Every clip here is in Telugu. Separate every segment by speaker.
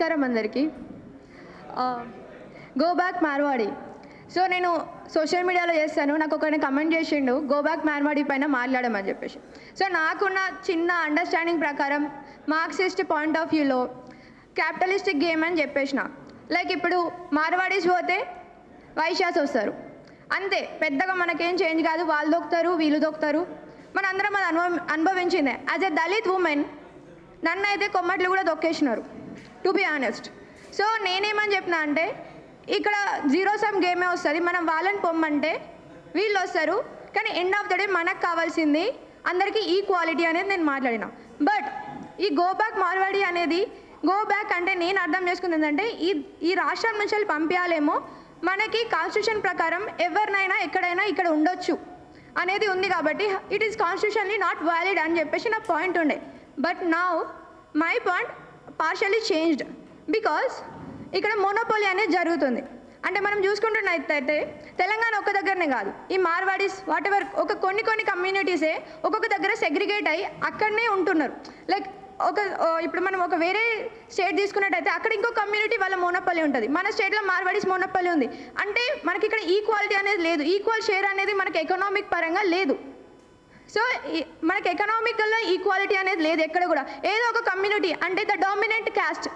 Speaker 1: నమస్కారం అందరికీ. Go back Marwadi. సో నేను సోషల్ మీడియాలో చేస్తాను. నాకు ఒకరిని కమెంట్ చేసిండు గో బ్యాక్ మార్వాడి పైన మాట్లాడమని చెప్పేసి. సో నాకున్న చిన్న అండర్స్టాండింగ్ ప్రకారం మార్క్సిస్ట్ పాయింట్ ఆఫ్ వ్యూలో క్యాపిటలిస్టిక్ గేమ్ అని చెప్పేసిన. లైక్ ఇప్పుడు మార్వాడీస్ పోతే వైశ్యాస్ వస్తారు, అంతే. పెద్దగా మనకేం చేంజ్ కాదు. వాళ్ళు దొక్కుతారు, వీళ్ళు దొక్కుతారు. మనందరం అది అనుభవించిందే. యాజ్ ఎ దళిత్ ఉమెన్ నన్ను అయితే కొమ్మట్లు కూడా దొక్కేసినారు, టు బి ఆనెస్ట్. సో నేనేమని చెప్పిన అంటే, ఇక్కడ జీరో సమ్ గేమే వస్తుంది. మనం వాళ్ళని పొమ్మంటే వీళ్ళు వస్తారు, కానీ ఎండ్ ఆఫ్ ద డే మనకు కావాల్సింది అందరికీ ఈక్వాలిటీ అనేది నేను మాట్లాడిన. బట్ ఈ గో బ్యాక్ మార్వాడి అనేది, గో బ్యాక్ అంటే నేను అర్థం చేసుకుంది ఏంటంటే, ఈ రాష్ట్రం నుంచి పంపించాలేమో, మనకి కాన్స్టిట్యూషన్ ప్రకారం ఎవరినైనా ఎక్కడైనా ఇక్కడ ఉండొచ్చు అనేది ఉంది. కాబట్టి ఇట్ ఈస్ కాన్స్టిట్యూషన్లీ నాట్ వ్యాలిడ్ అని చెప్పేసి నా పాయింట్ ఉండే. But now my point partially changed, because ఇక్కడ మోనోపోలీ అనేది జరుగుతుంది. అంటే మనం చూసుకుంటున్నట్టయితే తెలంగాణ ఒక్క దగ్గరనే కాదు, ఈ మార్వాడీస్ వాట్ ఎవర్ కొన్ని కమ్యూనిటీసే ఒక్కొక్క దగ్గర సెగ్రిగేట్ అయ్యి అక్కడనే ఉంటున్నారు. లైక్ ఇప్పుడు మనం ఒక వేరే స్టేట్ తీసుకున్నట్టయితే అక్కడ ఇంకో కమ్యూనిటీ వాళ్ళ మోనోపోలీ ఉంటుంది. మన స్టేట్లో మార్వాడీస్ మోనోపోలీ ఉంది. అంటే మనకి ఇక్కడ ఈక్వాలిటీ అనేది లేదు, ఈక్వల్ షేర్ అనేది మనకి ఎకనామిక్ పరంగా లేదు. సో మనకి ఎకనామికల్లో ఈక్వాలిటీ అనేది లేదు ఎక్కడ కూడా. ఏదో ఒక కమ్యూనిటీ అంటే ద డామినెంట్ క్యాస్ట్,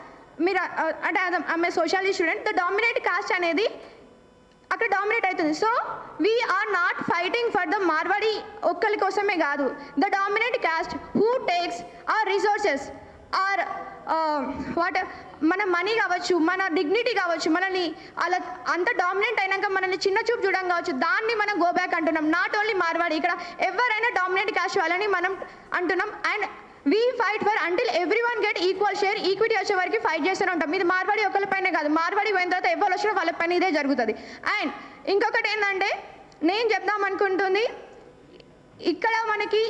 Speaker 1: మీరు అంటే ఆమె socialist student, the dominant caste అనేది అక్కడ డామినేట్ అవుతుంది. So we are not fighting for the Marwadi ఒక్కరి కోసమే కాదు. The dominant caste who takes our resources or what, మన మనీ కావచ్చు, మన డిగ్నిటీ కావచ్చు, మనల్ని అలా అంత డామినెంట్ అయినాక మనల్ని చిన్న చూపు చూడడం కావచ్చు, దాన్ని మనం గో బ్యాక్ అంటున్నాం. నాట్ ఓన్లీ మార్వాడి, ఇక్కడ ఎవరైనా డామినెంట్ కాస్ట్ వాళ్ళని మనం అంటున్నాం. And we fight for until every one get equal share, equity వచ్చే వరకు ఫైట్ చేస్తూనే ఉంటాం. ఇది మార్వాడి ఒకరిపైనే కాదు, మార్వాడి పోయిన తర్వాత ఎవరు వచ్చినా వాళ్ళపైన ఇదే జరుగుతుంది. అండ్ ఇంకొకటి ఏంటంటే నేను చెప్దాం అనుకుంటుంది, ఇక్కడ మనకి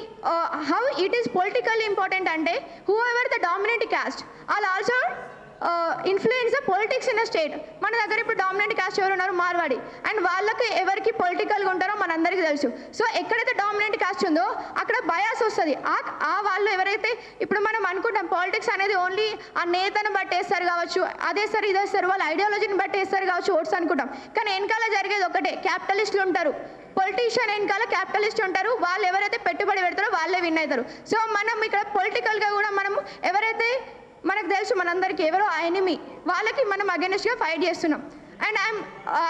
Speaker 1: how it is politically important అంటే, whoever the dominant caste all also influence the politics in the state. మన దగ్గర ఇప్పుడు డామినెంట్ క్యాస్ట్ ఎవరు ఉన్నారు? మార్వాడి. అండ్ వాళ్ళకి ఎవరికి పొలిటికల్గా ఉంటారో మనందరికీ తెలుసు. సో ఎక్కడైతే డామినెంట్ క్యాస్ట్ ఉందో అక్కడ బయాస్ వస్తుంది. ఆ వాళ్ళు ఎవరైతే ఇప్పుడు మనం అనుకుంటాం పాలిటిక్స్ అనేది ఓన్లీ ఆ నేతను బట్టి వేస్తారు కావచ్చు, అదేస్తారు ఇదేస్తారు, వాళ్ళ ఐడియాలజీని బట్టి వేస్తారు కావచ్చు ఓట్స్ అనుకుంటాం. కానీ వెనకాల జరిగేది ఒకటే, క్యాపిటలిస్టులు ఉంటారు. పొలిటీషియన్ వెనకాల క్యాపిటలిస్ట్ ఉంటారు. వాళ్ళు ఎవరైతే పెట్టుబడి పెడతారో వాళ్ళే విన్ అవుతారు. సో మనం ఇక్కడ పొలిటికల్గా కూడా మనం ఎవరైతే మనకు తెలుసు మనందరికీ ఎవరో ఎనిమీ, వాళ్ళకి మనం అగెన్స్ట్గా ఫైట్ చేస్తున్నాం. And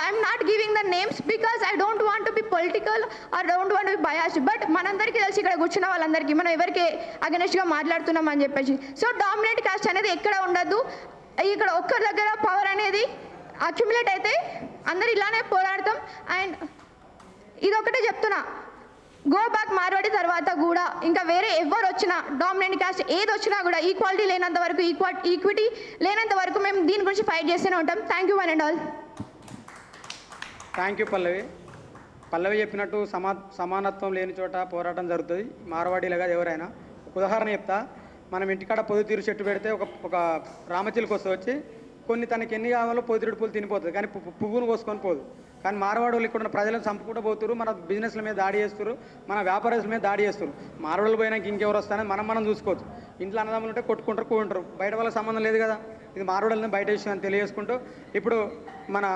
Speaker 1: I'm not giving the names because I don't want to be political or don't want to be biased. But మనందరికీ తెలిసి ఇక్కడ కూర్చున్న వాళ్ళందరికీ మనం ఎవరికి అగెన్స్ట్గా మాట్లాడుతున్నాం అని చెప్పేసి. సో డామినెంట్ కాస్ట్ అనేది ఎక్కడ ఉండద్దు. ఇక్కడ ఒక్కరి దగ్గర పవర్ అనేది అక్యుములేట్ అయితే అందరు ఇలానే పోరాడతాం. అండ్ ఇదొకటే చెప్తున్నా, గో బ్యాక్ మార్వాడి తర్వాత కూడా ఇంకా వేరే ఎవరు వచ్చినా, డామినెంట్ కాస్ట్ ఏది వచ్చినా కూడా ఈక్వాలిటీ లేనంత వరకు, ఈక్విటీ లేనంత వరకు మేము దీని గురించి ఫైట్ చేస్తూనే ఉంటాం. Thank you one and all.
Speaker 2: Thank you Pallavi చెప్పినట్టు సమానత్వం లేని చోట పోరాటం జరుగుతుంది. మార్వాడీలు కాదు ఎవరైనా. ఒక ఉదాహరణ చెప్తా. మనం ఇంటికాడ పొద్దుతీరు చెట్టు పెడితే ఒక రామచిలుక వచ్చి కొన్ని తనకి ఎన్ని కావాలో పొద్దుతిరుడు పూలు తినిపోతుంది, కానీ పువ్వును కోసుకొని పోదు. కానీ మార్వాడోళ్ళు ఇక్కడ ఉన్న ప్రజలను చంపుకుంటూ పోతున్నారు, మన బిజినెస్ల మీద దాడి చేస్తారు, మన వ్యాపారస్తుల మీద దాడి చేస్తారు. మార్వాడోళ్ళు పోయినాక ఇంకెవరు వస్తారని మనం చూసుకోవచ్చు. ఇంట్లో అన్నదమ్ములు ఉంటే కొట్టుకుంటారు, కూకుంటారు, బయట వాళ్ళకి సంబంధం లేదు కదా. ఇది మార్వాడోళ్ళని బయట విషయం అని తెలియజేసుకుంటూ ఇప్పుడు మన